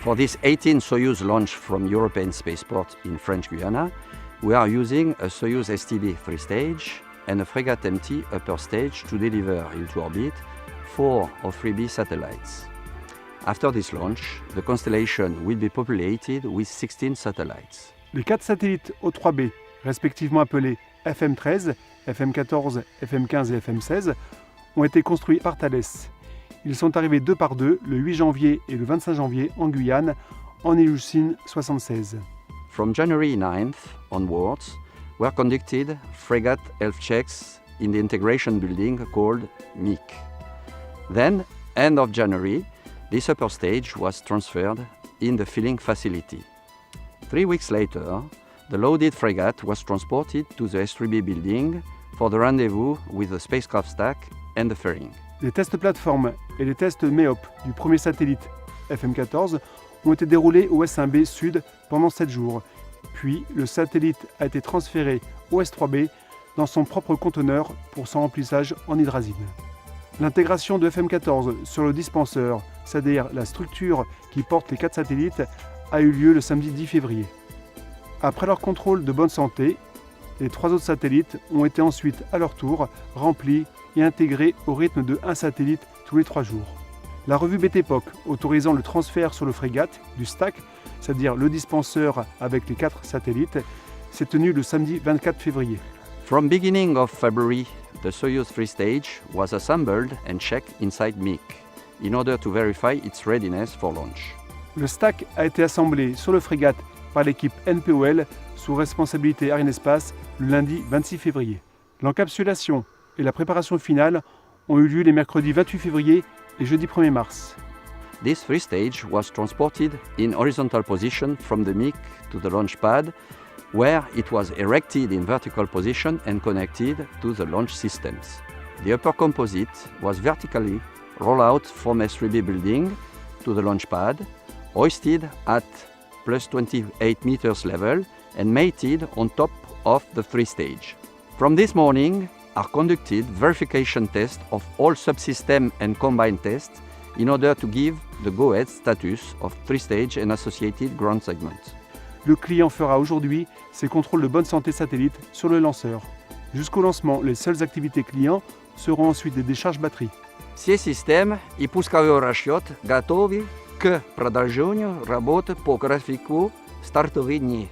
For this 18th Soyuz launch from European spaceport in French Guiana, we are using a Soyuz STB 3-stage and a Fregat MT upper stage to deliver into orbit 4 of 3B satellites. After this launch, the constellation will be populated with 16 satellites. Les 4 satellites O3B, respectivement appelés FM13, FM14, FM15 et FM16, ont été construits par Thales. Ils sont arrivés 2 par 2 le 8 janvier et le 25 janvier en Guyane, en Ilyushin 76. From January 9th onwards, were conducted Fregat health checks in the integration building called MIC. Then, end of January, this upper stage was transferred in the filling facility. 3 weeks later, the loaded Fregat was transported to the S3B building for the rendezvous with the spacecraft stack and the fairing. Les tests plateformes et les tests MEOP du premier satellite FM14 ont été déroulés au S1B Sud pendant 7 jours. Puis, le satellite a été transféré au S3B dans son propre conteneur pour son remplissage en hydrazine. L'intégration de FM14 sur le dispenseur, c'est-à-dire la structure qui porte les 4 satellites, a eu lieu le samedi 10 février. Après leur contrôle de bonne santé, les 3 autres satellites ont été ensuite à leur tour remplis et intégrés au rythme de 1 satellite tous les 3 jours. La revue BTPOC autorisant le transfert sur le Fregat du stack, c'est-à-dire le dispenseur avec les 4 satellites, s'est tenue le samedi 24 février. From beginning of February, the Soyuz 3-stage was assembled and checked inside MIC in order to verify its readiness for launch. Le stack a été assemblé sur le Fregat par l'équipe NPOL sous responsabilité Arianespace le lundi 26 février. L'encapsulation et la préparation finale ont eu lieu les mercredis 28 février et jeudi 1er mars. This 3-stage was transported in horizontal position from the MIC to the launch pad, where it was erected in vertical position and connected to the launch systems. The upper composite was vertically rolled out from S3B building to the launch pad, hoisted at plus 28 meters level and mated on top of the 3-stage. From this morning are conducted verification tests of all subsystem and combined tests in order to give the go-ahead status of 3-stage and associated ground segments. Le client fera aujourd'hui ses contrôles de bonne santé satellite sur le lanceur. Jusqu'au lancement, les seules activités clients seront ensuite des décharges batterie. Все системы и пусковой расчет готовы к продолжению работы по графику стартовых дней.